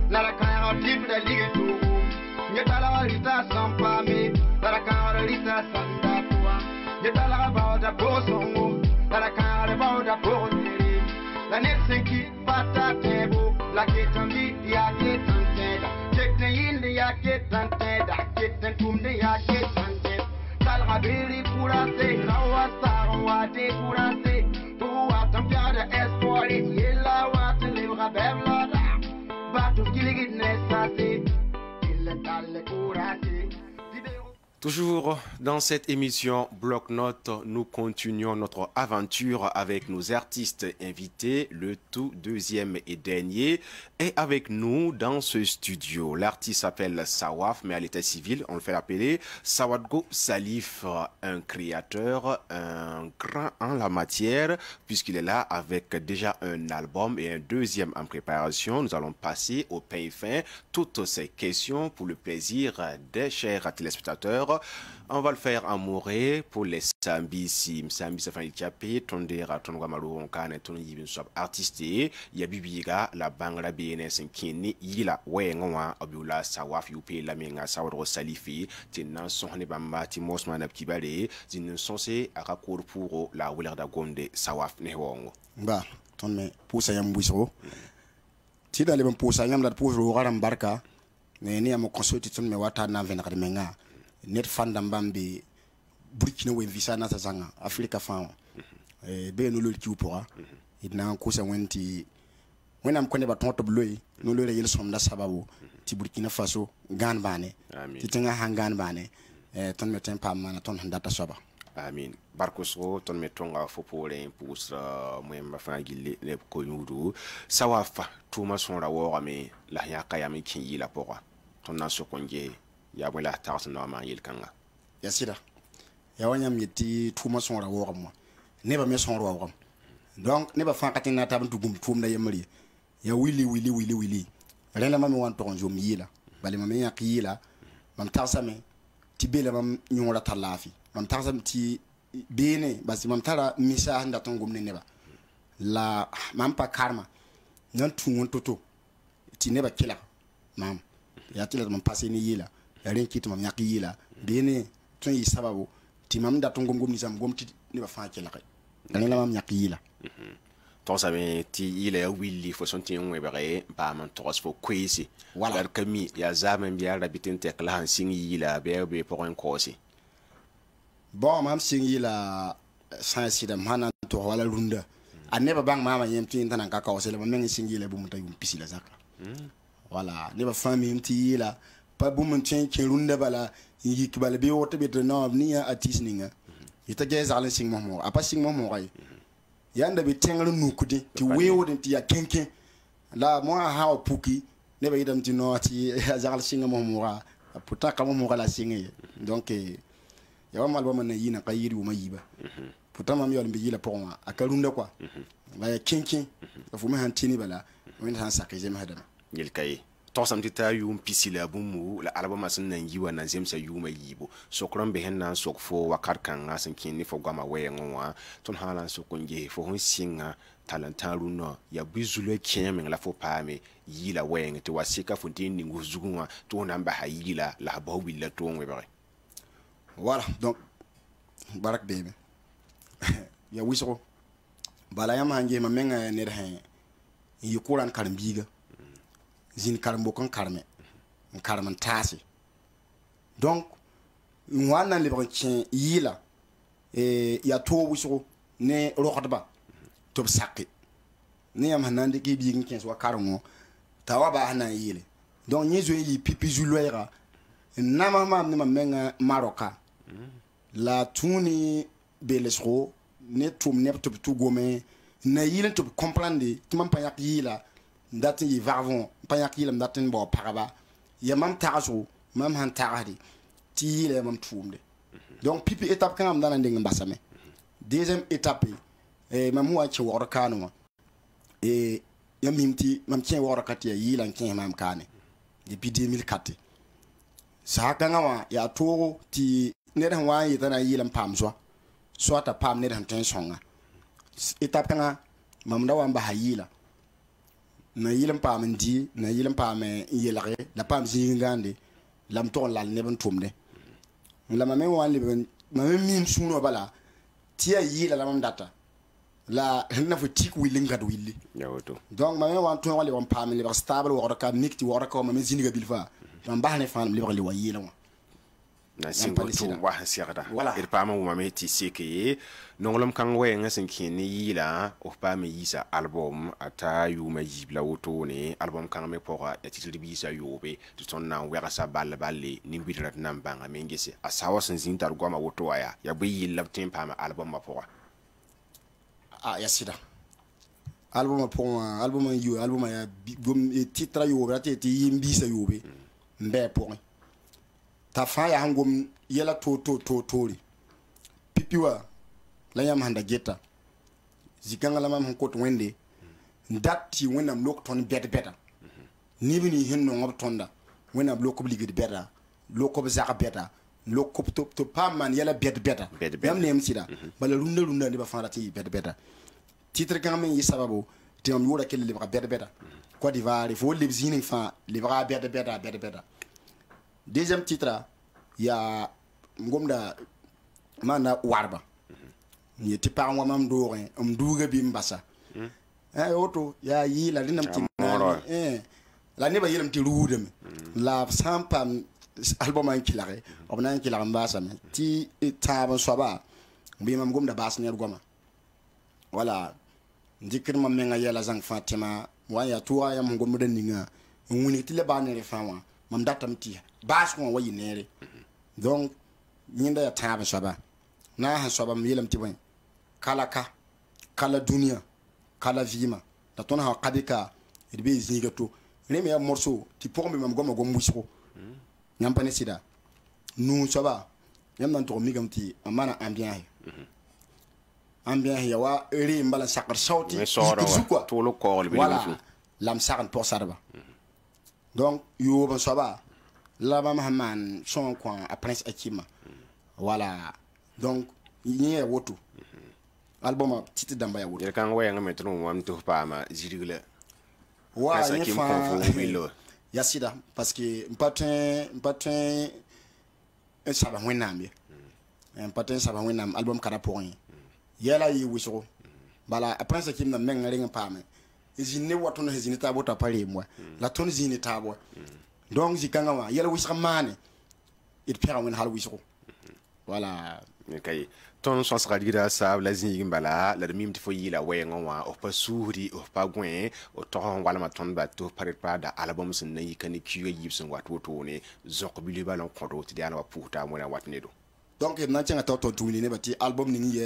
la kaya tip da ligito yetala rita sampame la kaya rita sandatua yetala bauda posongo la kaya bauda ponere la nexiki pata tebo la ketambi ya ketanteda keten yinde ya ketanteda keten tumde ya ketanteda talga beri kurase rawa sarwa de kurase tu atampiada espoir yela wat lebra bevla batu kiligit nesase il dalle kurase. Toujours dans cette émission Bloc-Notes, nous continuons notre aventure avec nos artistes invités, le tout deuxième et dernier. Et avec nous dans ce studio, l'artiste s'appelle Sawaf, mais à l'état civil, on le fait appeler Sawadgo Salif, un créateur, un grand en la matière, puisqu'il est là avec déjà un album et un deuxième en préparation. Nous allons passer au pain fin toutes ces questions pour le plaisir des chers téléspectateurs. On va le faire en moré pour les sambi sim sambi ça fait capé tondera tonwa malu on kan ton yibin sob artiste ya bibiga la bangla BNS kini yila wenga abula Sawaf yupe la menga Sawadgo Salifi tinna sohne bamba ti mosman kibale tin sensé aka cour pour la wulerda gonde Sawaf ne wongo ba ton me pousa yam buisro ti dale ben pousa yam dat pour garam barka ne ni am consulti ton me wata na ven menga net fanda mbambe Burkina we visa na sanga Afrika fa be no lol kiupora idna ko sa wenti wẽnnaam kõ nebã tõog tɩ b loe no-loeera yel-sõmda sababu tɩ burkina faso gãan baane tɩ tẽngã sãn gãan baane tõnd me tõe n paam maana tõnd sẽn data soaba amin barkusgo tõnd me tõnga fo poorẽ pʋʋsra moẽmbã fãa gilli neb ko-yũudu sa wa fa tʋʋmã sõora waoogame la sẽn yãka yam n kẽ yɩɩla pʋga tõnd na n sok n ges yaa bõe la tags n na wa maan yel-kãnga ya sɩda ya wa yãmb yet tɩ tʋʋmã sõora waoogame wã nebã me sõor waoogame donc nebã fãa ka tẽng na n tab n tɩ gũm tʋʋmda yembr ye ya wili rẽ la mam me wa n tog n zom yɩɩla bale mam me yãk yɩɩla mam tagsame tɩ beela mam yõora tar laafɩ mam tagsame tɩ beene bas mam tara misa sẽn dat n gom ne nebã la mam pa karma nan tũ n to-to tɩ nebã kelg mam yaa tɩ la tɩ mam pase ne yɩɩla ya rẽ n kɩ tɩ mam yãk yɩɩla beene tõe n yɩ sababu tɩ mam dat n gom ninsãm gom tɩ nebã fãa kelge rẽ la mam yãk yɩɩla togsame tɩ yɩla ya willi fo sõn tɩ n wẽbge n paam n togs fo koeese la d ka mi yaa zaam n bɩ a ra bɩ tɩ n tɛk la sãn sɩng yɩɩla bɩ bee pʋgẽ n kaoose bon mam sɩng yɩla sã n sɩda m sã na n togs wala rũndã a nebã bãng maamã yẽm tɩ yẽn tã na n ka kaoose la mam meng n sɩng yɩla bũmb t'a yʋʋm pisi la zaka wala nebã fãa mim tɩ yɩla pa bũmb n tõe n kẽ rũndã bala n yik bala bɩ woto be tɩ no b ne yã artiste ninga yɩ t'a gɛɛ zagl n sɩng mos-moogã a pa sɩng mos-moogã ye yãnda bɩ tẽngr n nukdẽ tɩ weoodẽ tɩ yaa kẽnkẽ la moã sã wa puki nebã yɩdame tɩ no tɩ a zagl sɩnga mos-moogã pourtant ka mos-moogã la sɩngẽ ye donc ya wa malbã man na yɩ na ka yɩɩd yʋʋmã yiiba pourtant mam yaool n bɩ yɩla pʋgẽ wã a ka rũndã koa la yaa kẽnkẽ la fo me sãn tɩ ne bala wẽnd sã n sak y zemsdame yelka ye togsame tɩ taa yʋʋm pisi la bũmbu la albama sẽn na n yi wa na zemsa yʋʋmã yiibo sokr n be sẽn na n sok fo wakat kãngã sẽn kẽ ne fo goamã wɛɛngẽ wã tõnd sã na n sok n ges fo sẽn sɩnga tall n tãag rũnnã yaa bɩ zulã kẽ meng la fo paame yɩɩla wɛɛngẽ tɩ wa sɩka fo tɩ n ning f zugẽ wã tɩ fo na n basa yɩɩla la bas willa tʋʋ n wẽbge voilà donc barak beebe ya wɩsgo bala yãmb sãn gesma menga ned sẽn n yɩ kʋran karen-biiga zĩn karen-bok n karme n karem n taase donc n wa n na n lebg n kẽ yɩɩla yaa toog wɩsgo ne rogdba tɩ b sake ne yãmb sẽn na n dɩk y biig n kẽes wa karengõ t'a wa baas na n yeele donc yẽ zoe n yɩ pipi zu-loɛɛga n namas maam ne mam menga maroka la tũuni beelesgo ne tʋʋm neb tɩ b tʋ gome n na yɩl n tɩ b comprendre tɩ mam pa yãk yɩɩla n dat n yɩ vagvẽ n pa yãk yɩɩla m dat n bao pagba ya mam tagsgo mam sãn tagsde tɩ yɩɩla ya mam tʋʋmde donc pipi étape kãngã m da na n deng n basame deuxième étape mam sẽn wa n kẽ waoogd kaane wã yãmb mim tɩ mam kẽ waoogd ka tɩ yaa yɩɩla n kẽes maam kaane depuis 2004 saa kãngã wã yaa toogo tɩ ned sẽn wa n yeta na n yɩɩl n paam zoa soit a paam ned sẽn tõe n sõnga étape kãngã mam da wa n basa yɩɩla na yɩl n paam n dɩ na yɩl n paam n yelge la paam zĩig n gãande la m tog n lal neb n tʋmde la mam me wa n lebg mam me miim sũurã bala tɩ yaa yɩɩla la mam data la sẽn na fo tik will n gãd willi donc mam me wa n tõog n lebg n paam n lebg stable waoogd ka mik tɩ waoogd ka wa mam me zĩniga bilfa mam bas ne fãa m lebg le wa yɩɩla wã na sɩngo tʋʋm wa sẽn segda d paamã wʋmame tɩ seke ye nonglem kãng wɛɛngã sẽn kẽ ne yɩɩla f paame yiisa album a taa yʋʋmã yiib la wotone album kãng me pʋga ya tɩ d b yiisa yoobe tɩ tõnd na n wɛgsa ball-balle nin-bidrã tɩ na n bãnga me n gese a sao sẽn zĩig tar goamã woto wã yaa bõe yɩl la b tõe n paama albumã pʋga ya sɩda albumã pʋgẽ wã albumã yaa tɩtra yoobe ratɩ tɩ yɩ n biisa yoobe n bɩ a pʋgẽ t'a fãa yaa sẽn gom yɛla toore pipi wa la yãmb sẽn da geta zĩ-kãngã la mam sẽn kot wẽnde n dat tɩ wẽnnaam lok tõnd bɛd-bɛda neb nins sẽn nong b tõnda wẽnnaam lok b ligd bɛda lok b zag bɛda lok b tɩ paam maan yɛla bɛd-bɛda yãmb neem sɩda bala rũndã nebã fãa rat n yɩ bɛd-bɛda tɩtr kãng me n yɩ sababu tɩ mam yʋʋra kell lebga bɛd-bɛda Côte d'Ivoire fo leb zĩig ning fãa lebga bɛd-bɛda deuxième titre ya ngomda mana warba ni ti pa wa mam doore am duuga bi mbasa oto ya yi la dinam ti la ne ba yelam ti ruudem la sampa album an kilare obna kilare mbasa me ti taban soba bi mam ngomda bas ne goma wala ndikir mam menga yela zang Fatima wa ya tuwa ya mongo moden ninga woni tile ba ne fa wa mam datam ti bas ko wa yinere donc nyinda ya tabe soba na ha soba mi yelam ti bon kala dunia kala vima da ton ha kadika be zinga to reme ya morso ti pombe mam gomo go musiko nyam pane sida nu soba yam nan to mi gam ti amana ambiance ya wa ri mbala sakar sauti quoi tout le corps voilà lam sakan pour sarba donc yo ban soba la ba mahaman son quoi a prince akima voilà donc ni ya wotu album titi damba ya wotu kan waya ngam metro mo am to pa ma zirigla wa ni fa ya sida parce que mpatin saba wenam ya mpatin saba wenam album kada pour rien yela yi wisho bala après ce qui me mène ring pame izine wato no hezini tabo ta pare moi la ton zini tabo donc zikanga wa yela wisha mane it pera wen hal wisho voilà kay ton son sera dira sa la zini mbala la mim tifo yila wenga wa o pa suri o pa gwen o to wala ma ton ba to pare da album sun nayi kan kiyo yibsun wato to ne zok bili balon kodo ti dana wa puta mo na watne do donc na tient à toto tourner ne bati album ni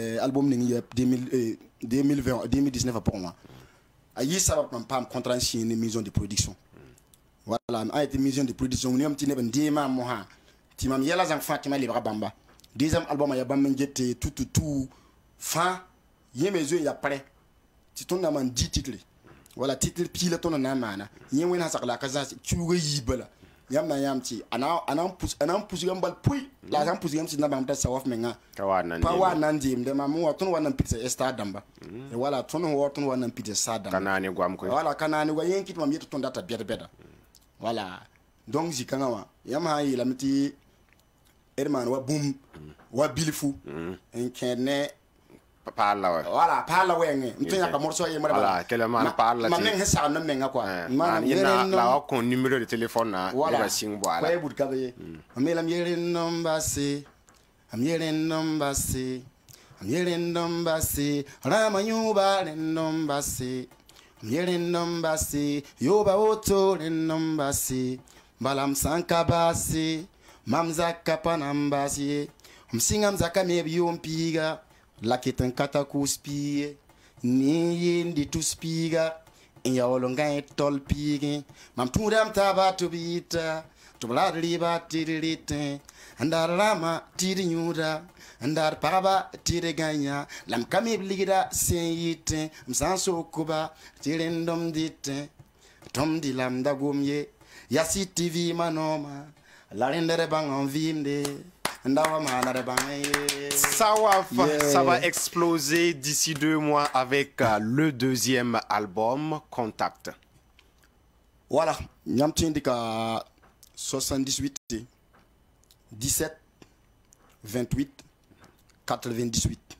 2020 2019 pour moi ayi ça va pam contrat signé une maison de production voilà a été maison de production ni am ti ne ben dima mo ha ti mam yela zang fatima libra bamba deuxième album ya bamba njete tout fin yemezo ya prêt ti ton na man 10 titres voilà titre pile ton na mana yewen ha sakla kaza tu yibala yam ti anam pus gambal pui la jam pus gam si na bamta sawaf menga pa wa nan dim de mamu wa ton wa nan pizza esta damba e wala ton wa nan pizza sada kanani gwam ko wala kanani wa yen kit mam yeto ton data beda voilà donc zikanga wa yam ha yi lamti erman wa boom wa bilifu en kene pala voilà pala wenge mtunya ka morso ye mara voilà quel man pala ma men hesa na menga quoi man yena la ko numéro de téléphone na voilà sing boala kwa bud kabe amelam yere nombase am yere nombase am yere nombase rama nyuba le nombase am yere nombase yoba oto le nombase balam sankabase mamza kapanambase msingam zakame biyompiga la ketan kata kuspie ni yindi tuspiga in ya olonga tol pigi mam tudam taba tubita tubla riba tiririte andar rama tirinyura andar paraba tiriganya lam kamib ligira seyite msanso kuba tirendom dite tom dilam dagumye yasi tv manoma la rendere bang en vinde. Sawaf, ça va exploser d'ici 2 mois avec le deuxième album, Contact. Voilà, ñam tindika 78 17 28 98.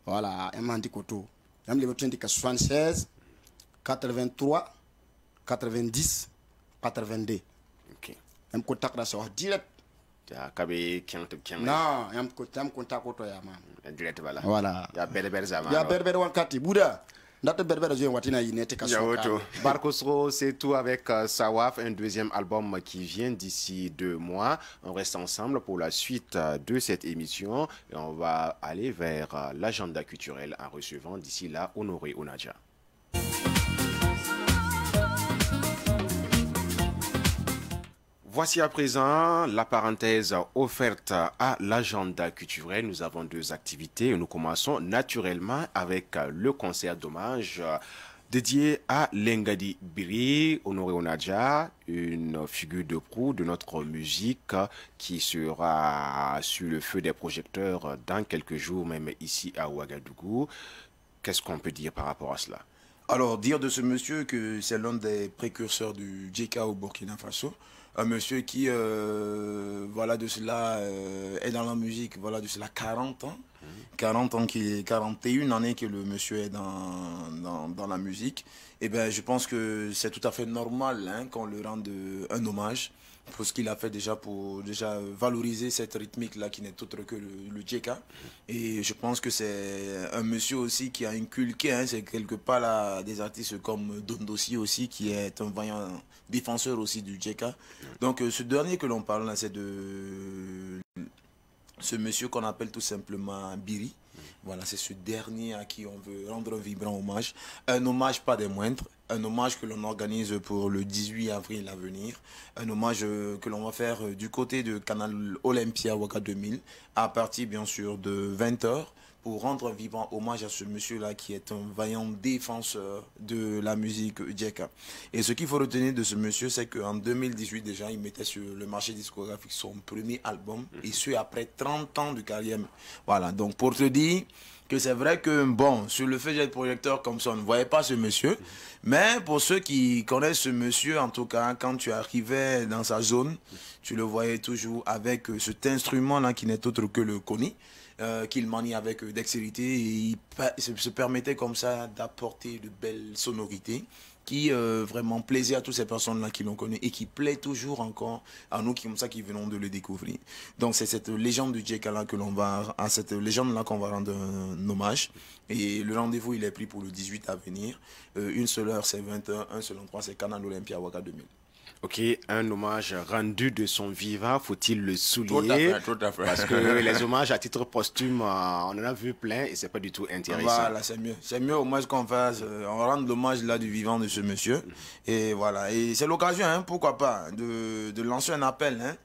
Voilà, ñam koto. Ñam le tindika 76 83 90 82. OK. Ñam contact da so direct. Ya kabe kent non yam contact ko to ya mam direct voilà ya berber zaman ya berber wankati buda ndata berber zo watina yinete ka so Barkosro, c'est tout avec Sawaf, un deuxième album qui vient d'ici 2 mois. On reste ensemble pour la suite de cette émission et on va aller vers l'agenda culturel en recevant d'ici là Honoré Onaja. Voici à présent la parenthèse offerte à l'agenda culturel. Nous avons 2 activités et nous commençons naturellement avec le concert d'hommage dédié à Lengadi Biri, Honoré Onaja, une figure de proue de notre musique qui sera sur le feu des projecteurs dans quelques jours, même ici à Ouagadougou. Qu'est-ce qu'on peut dire par rapport à cela? Alors, dire de ce monsieur que c'est l'un des précurseurs du JK au Burkina Faso. Un monsieur qui, voilà, de cela est dans la musique, voilà, de cela 40 ans. 40 ans, 41 années que le monsieur est dans la musique. Et bien, je pense que c'est tout à fait normal qu'on lui rende un hommage. pour ce qu'il a fait déjà pour valoriser cette rythmique-là qui n'est autre que le djeka. Et je pense que c'est un monsieur aussi qui a inculqué, hein, c'est quelque part là, des artistes comme Dondossi aussi, qui est un vaillant défenseur aussi du djeka. Donc ce dernier que l'on parle là, c'est de ce monsieur qu'on appelle tout simplement Biri. Voilà, c'est ce dernier à qui on veut rendre un vibrant hommage. Un hommage pas des moindres, un hommage que l'on organise pour le 18 avril à venir. Un hommage que l'on va faire du côté de Canal Olympia Ouaga 2000, à partir bien sûr de 20 h, pour rendre un vibrant hommage à ce monsieur-là qui est un vaillant défenseur de la musique djeka. Et ce qu'il faut retenir de ce monsieur, c'est qu'en 2018 déjà, il mettait sur le marché discographique son premier album, et ce après 30 ans de carrière. Voilà, donc pour te dire que c'est vrai que, bon, sur le fait d'être projecteur comme ça, on ne voyait pas ce monsieur, mais pour ceux qui connaissent ce monsieur, en tout cas, quand tu arrivais dans sa zone, tu le voyais toujours avec cet instrument-là qui n'est autre que le koni, qu'il manie avec dextérité, et il se permettait comme ça d'apporter de belles sonorités qui vraiment plaisait à toutes ces personnes-là qui l'ont connu et qui plaît toujours encore à nous comme ça qui venons de le découvrir. Donc c'est cette légende du djeka-là que l'on va, à cette légende-là qu'on va rendre un hommage. Et le rendez-vous il est pris pour le 18 à venir. Une seule heure c'est 20 h, un seul endroit c'est Canal Olympia Ouaga 2000. Ok, un hommage rendu de son vivant, faut-il le souligner? Tout à fait. Parce que les hommages à titre posthume, on en a vu plein et c'est pas du tout intéressant. Voilà, c'est mieux. C'est mieux au moins qu'on fasse, on rend l'hommage là du vivant de ce monsieur. Et voilà, et c'est l'occasion, hein, pourquoi pas, de lancer un appel, hein.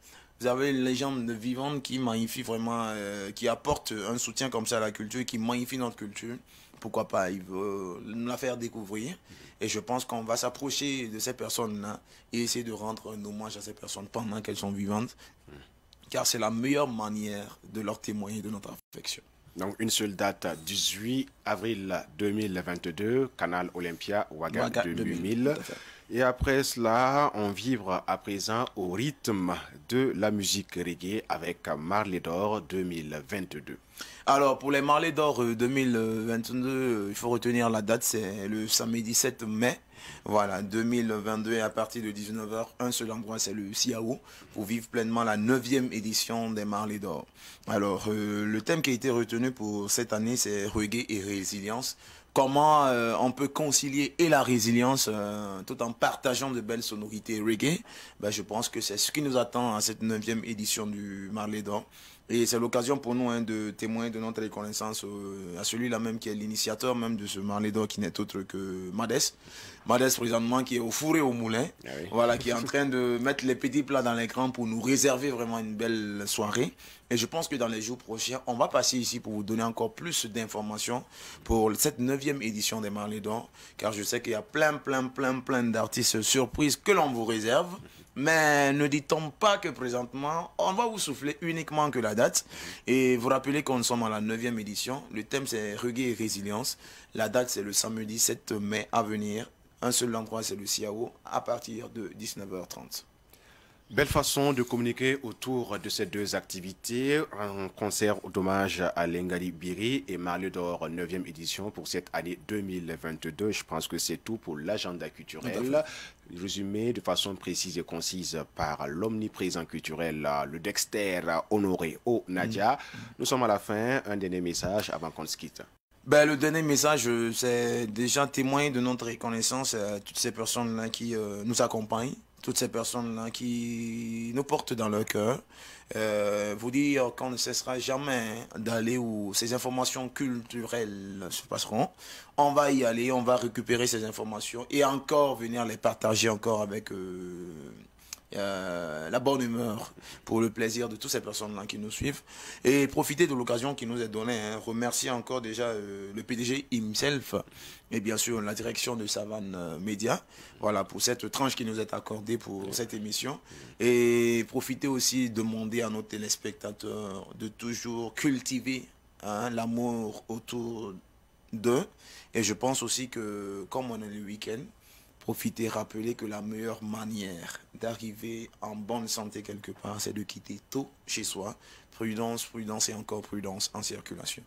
Vous avez une légende vivante qui magnifie vraiment, qui apporte un soutien comme ça à la culture, qui magnifie notre culture. Pourquoi pas, il veut nous la faire découvrir. Et je pense qu'on va s'approcher de ces personnes-là et essayer de rendre un hommage à ces personnes pendant qu'elles sont vivantes. Car c'est la meilleure manière de leur témoigner de notre affection. Donc une seule date, 18 avril 2022, Canal Olympia Ouaga 2000. Et après cela, on vivra à présent au rythme de la musique reggae avec Marley d'Or 2022. Alors pour les Marley d'Or 2022, il faut retenir la date, c'est le samedi 7 mai. Voilà, 2022 à partir de 19 h, un seul endroit, c'est le Siao, pour vivre pleinement la 9e édition des Marley d'Or. Alors, le thème qui a été retenu pour cette année, c'est reggae et résilience. Comment on peut concilier et la résilience tout en partageant de belles sonorités reggae. Ben, je pense que c'est ce qui nous attend à cette 9e édition du Marley d'Or. Et c'est l'occasion pour nous, hein, de témoigner de notre reconnaissance à celui-là même qui est l'initiateur même de ce Marley d'Or, qui n'est autre que Madès. Madès présentement qui est au four et au moulin. Ah oui. Voilà, qui est en train de mettre les petits plats dans l'écran pour nous réserver vraiment une belle soirée. Et je pense que dans les jours prochains, on va passer ici pour vous donner encore plus d'informations pour cette 9e édition des Marley d'Or. Car je sais qu'il y a plein d'artistes surprises que l'on vous réserve. Mais ne dit-on pas que présentement, on va vous souffler uniquement que la date. Et vous rappelez qu'on sommes à la 9e édition. Le thème c'est reggae et résilience. La date c'est le samedi 7 mai à venir. Un seul endroit c'est le Siao à partir de 19 h 30. Belle façon de communiquer autour de ces deux activités. Un concert d'hommage à Lengali Biri et Marley d'Or 9e édition pour cette année 2022. Je pense que c'est tout pour l'agenda culturel. Résumé de façon précise et concise par l'omniprésent culturel, le Dexter Honoré au Nadia. Nous sommes à la fin. Un dernier message avant qu'on se quitte. Ben, le dernier message, c'est déjà témoigner de notre reconnaissance à toutes ces personnes-là qui nous accompagnent. Toutes ces personnes-là qui nous portent dans leur cœur. Vous dire qu'on ne cessera jamais d'aller où ces informations culturelles se passeront. On va y aller, on va récupérer ces informations et encore venir les partager encore avec la bonne humeur pour le plaisir de toutes ces personnes-là qui nous suivent et profiter de l'occasion qui nous est donnée. Hein. Remercier encore déjà le PDG himself et bien sûr la direction de Savane Média, voilà, pour cette tranche qui nous est accordée pour cette émission. Et profiter aussi de demander à nos téléspectateurs de toujours cultiver, hein, l'amour autour d'eux. Et je pense aussi que comme on est le week-end, profiter, rappeler que la meilleure manière d'arriver en bonne santé quelque part, c'est de quitter tôt chez soi. Prudence, prudence et encore prudence en circulation.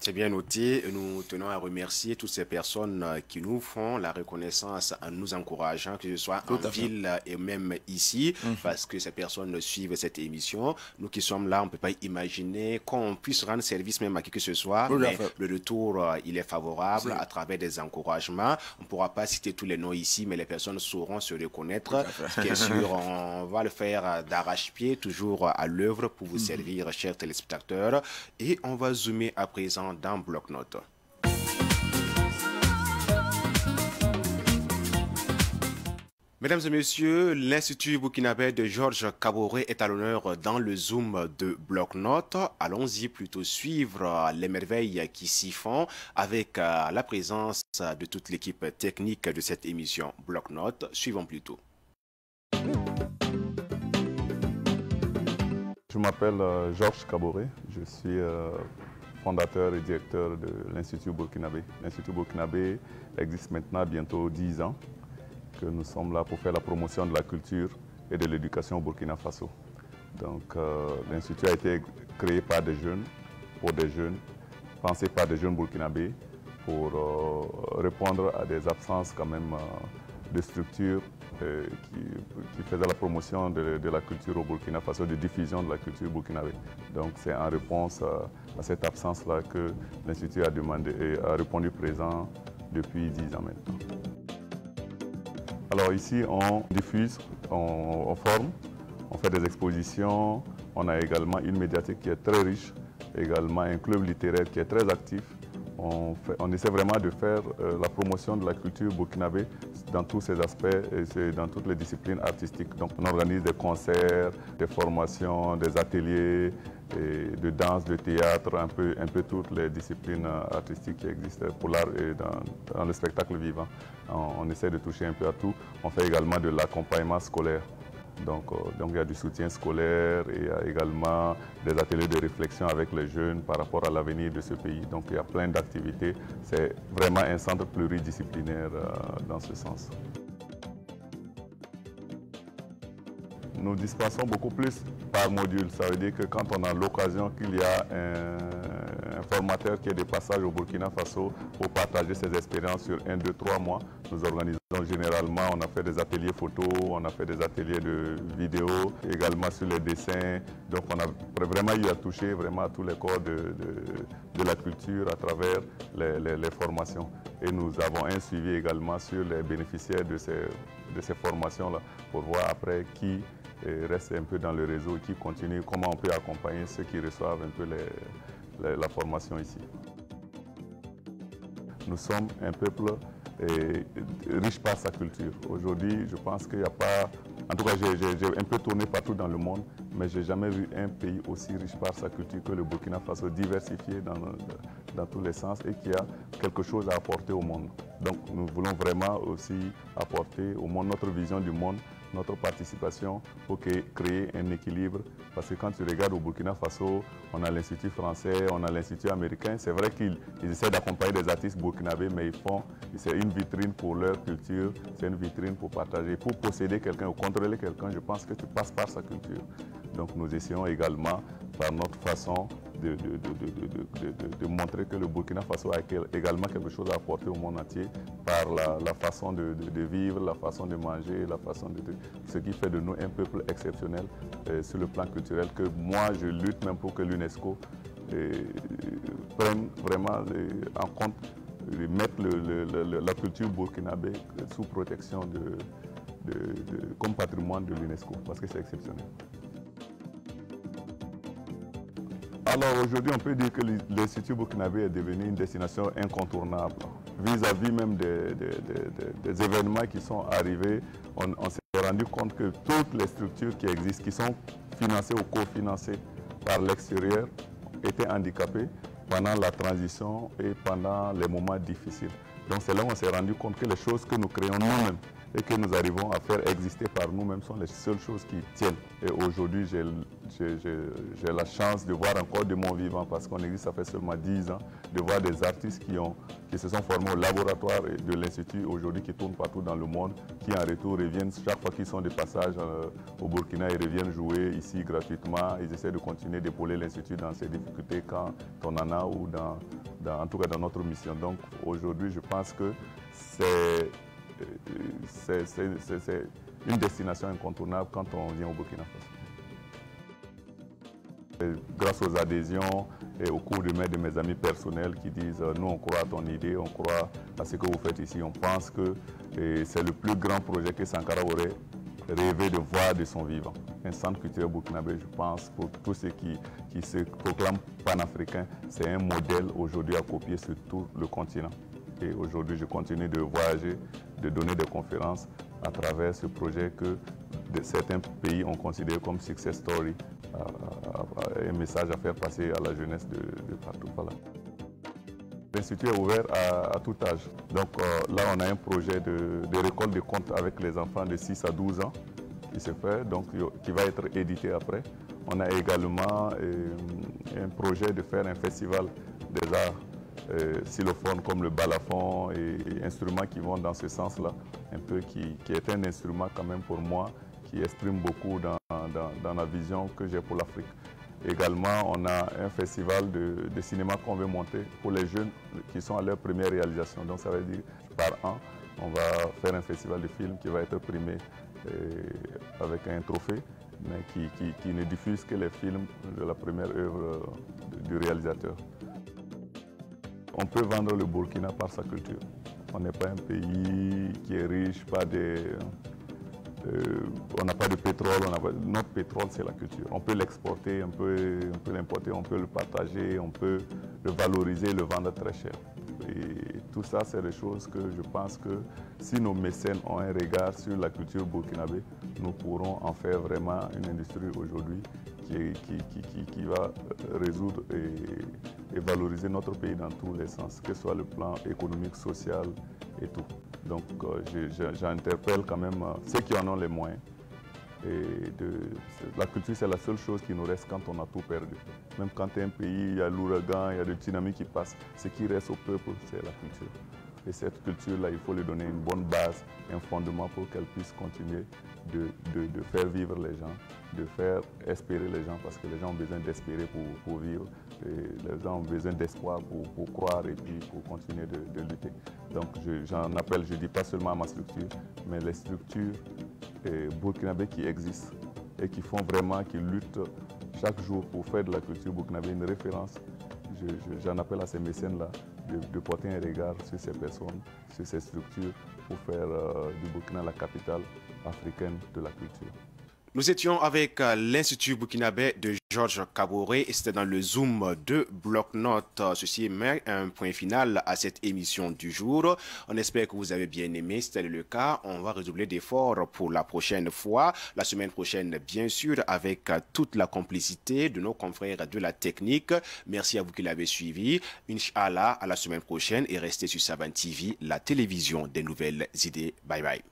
C'est bien noté. Nous tenons à remercier toutes ces personnes qui nous font la reconnaissance en nous encourageant, que ce soit en ville et même ici, parce que ces personnes suivent cette émission. Nous qui sommes là, on ne peut pas imaginer qu'on puisse rendre service même à qui que ce soit, mais le retour, il est favorable à travers des encouragements. On ne pourra pas citer tous les noms ici, mais les personnes sauront se reconnaître. Bien sûr, on va le faire d'arrache-pied, toujours à l'œuvre pour vous servir, chers téléspectateurs. Et on va zoomer à présent dans Bloc-Notes. Mesdames et messieurs, l'Institut burkinabé de Georges Kaboré est à l'honneur dans le Zoom de Bloc-Notes. Allons-y plutôt suivre les merveilles qui s'y font avec la présence de toute l'équipe technique de cette émission Bloc-Notes. Suivons plutôt. Je m'appelle Georges Kaboré, je suis fondateur et directeur de l'Institut burkinabé. L'Institut burkinabé existe maintenant bientôt 10 ans, que nous sommes là pour faire la promotion de la culture et de l'éducation au Burkina Faso. Donc l'Institut a été créé par des jeunes, pour des jeunes, pensé par des jeunes burkinabés pour répondre à des absences quand même de structures qui faisaient la promotion de la culture au Burkina Faso, de diffusion de la culture burkinabé. Donc c'est en réponse à cette absence-là que l'Institut a répondu présent depuis 10 ans maintenant. Alors ici on diffuse, on forme, on fait des expositions, on a également une médiathèque qui est très riche, également un club littéraire qui est très actif. On essaie vraiment de faire la promotion de la culture burkinabé dans tous ses aspects et dans toutes les disciplines artistiques. Donc on organise des concerts, des formations, des ateliers de danse, de théâtre, un peu toutes les disciplines artistiques qui existent pour l'art et dans le spectacle vivant. On essaie de toucher un peu à tout. On fait également de l'accompagnement scolaire. Donc il y a du soutien scolaire et il y a également des ateliers de réflexion avec les jeunes par rapport à l'avenir de ce pays. Donc il y a plein d'activités. C'est vraiment un centre pluridisciplinaire dans ce sens. Nous dispensons beaucoup plus par module. Ça veut dire que quand on a l'occasion qu'il y a un formateur qui est de passage au Burkina Faso pour partager ses expériences sur 1, 2, 3 mois, nous organisons généralement, on a fait des ateliers photos, on a fait des ateliers de vidéo, également sur les dessins. Donc on a vraiment eu à toucher vraiment à tous les corps de la culture à travers les formations. Et nous avons un suivi également sur les bénéficiaires de ces formations-là pour voir après qui reste un peu dans le réseau, qui continue, comment on peut accompagner ceux qui reçoivent un peu la formation ici. Nous sommes un peuple riche par sa culture. Aujourd'hui, je pense qu'il n'y a pas... En tout cas, j'ai un peu tourné partout dans le monde, mais je n'ai jamais vu un pays aussi riche par sa culture que le Burkina Faso, diversifié dans tous les sens et qui a quelque chose à apporter au monde. Donc nous voulons vraiment aussi apporter au monde notre vision du monde, notre participation pour créer un équilibre. Parce que quand tu regardes au Burkina Faso, on a l'Institut français, on a l'Institut américain. C'est vrai qu'ils essaient d'accompagner des artistes burkinabés, mais c'est une vitrine pour leur culture, c'est une vitrine pour partager. Pour posséder quelqu'un ou contrôler quelqu'un, je pense que tu passes par sa culture. Donc nous essayons également, par notre façon, de montrer que le Burkina Faso a également quelque chose à apporter au monde entier par la façon de vivre, la façon de manger, la façon ce qui fait de nous un peuple exceptionnel sur le plan culturel, que moi je lutte même pour que l'UNESCO prenne vraiment en compte, mettre la culture burkinabé sous protection comme patrimoine de l'UNESCO, parce que c'est exceptionnel. Alors aujourd'hui, on peut dire que l'Institut burkinabé est devenu une destination incontournable. Vis-à-vis même des événements qui sont arrivés, on s'est rendu compte que toutes les structures qui existent, qui sont financées ou cofinancées par l'extérieur, étaient handicapées pendant la transition et pendant les moments difficiles. Donc c'est là où on s'est rendu compte que les choses que nous créons nous-mêmes et que nous arrivons à faire exister par nous-mêmes sont les seules choses qui tiennent. Et aujourd'hui, j'ai j'ai la chance de voir encore de mon vivant, parce qu'on existe, ça fait seulement 10 ans, de voir des artistes qui se sont formés au laboratoire de l'Institut aujourd'hui, qui tournent partout dans le monde, qui en retour reviennent, chaque fois qu'ils sont de passage au Burkina, ils reviennent jouer ici gratuitement. Ils essaient de continuer d'épauler l'Institut dans ses difficultés quand on en a, ou en tout cas dans notre mission. Donc aujourd'hui, je pense que c'est une destination incontournable quand on vient au Burkina Faso. Grâce aux adhésions et au coup de main de mes amis personnels qui disent nous on croit à ton idée, on croit à ce que vous faites ici, on pense que c'est le plus grand projet que Sankara aurait rêvé de voir de son vivant. Un centre culturel burkinabé, je pense, pour tous ceux qui se proclament panafricains, c'est un modèle aujourd'hui à copier sur tout le continent. Et aujourd'hui, je continue de voyager, de donner des conférences à travers ce projet que certains pays ont considéré comme success story, un message à faire passer à la jeunesse de partout. Voilà. L'Institut est ouvert à tout âge. Donc là, on a un projet de récolte de comptes avec les enfants de 6 à 12 ans qui se fait, donc qui va être édité après. On a également un projet de faire un festival des arts xylophones comme le balafon et instruments qui vont dans ce sens-là, un peu qui est un instrument quand même pour moi qui exprime beaucoup dans la vision que j'ai pour l'Afrique. Également, on a un festival de cinéma qu'on veut monter pour les jeunes qui sont à leur première réalisation. Donc ça veut dire par an, on va faire un festival de films qui va être primé avec un trophée, mais qui ne diffuse que les films de la première œuvre du réalisateur. On peut vendre le Burkina par sa culture. On n'est pas un pays qui est riche, on n'a pas de pétrole, notre pétrole c'est la culture. On peut l'exporter, on peut l'importer, on peut le partager, on peut le valoriser, le vendre très cher. Et tout ça, c'est des choses que je pense que si nos mécènes ont un regard sur la culture burkinabé, nous pourrons en faire vraiment une industrie aujourd'hui qui va résoudre et valoriser notre pays dans tous les sens, que ce soit le plan économique, social et tout. Donc j'interpelle quand même ceux qui en ont les moyens. La culture, c'est la seule chose qui nous reste quand on a tout perdu. Même quand un pays, il y a l'ouragan, il y a le tsunami qui passe, ce qui reste au peuple, c'est la culture. Et cette culture-là, il faut lui donner une bonne base, un fondement pour qu'elle puisse continuer de faire vivre les gens, de faire espérer les gens, parce que les gens ont besoin d'espérer pour vivre. Et les gens ont besoin d'espoir pour croire et puis pour continuer de lutter. Donc j'en appelle, je ne dis pas seulement à ma structure, mais les structures burkinabées qui existent et qui font vraiment, qui luttent chaque jour pour faire de la culture burkinabé une référence. J'en appelle à ces mécènes-là de porter un regard sur ces personnes, sur ces structures, pour faire du Burkina la capitale africaine de la culture. Nous étions avec l'Institut burkinabé de Georges Kaboré et c'était dans le Zoom de Bloc-Notes. Ceci met un point final à cette émission du jour. On espère que vous avez bien aimé. Si tel est le cas, on va redoubler d'efforts pour la prochaine fois. La semaine prochaine, bien sûr, avec toute la complicité de nos confrères de la technique. Merci à vous qui l'avez suivi. Inch'Allah, à la semaine prochaine et restez sur Savan TV, la télévision des nouvelles idées. Bye bye.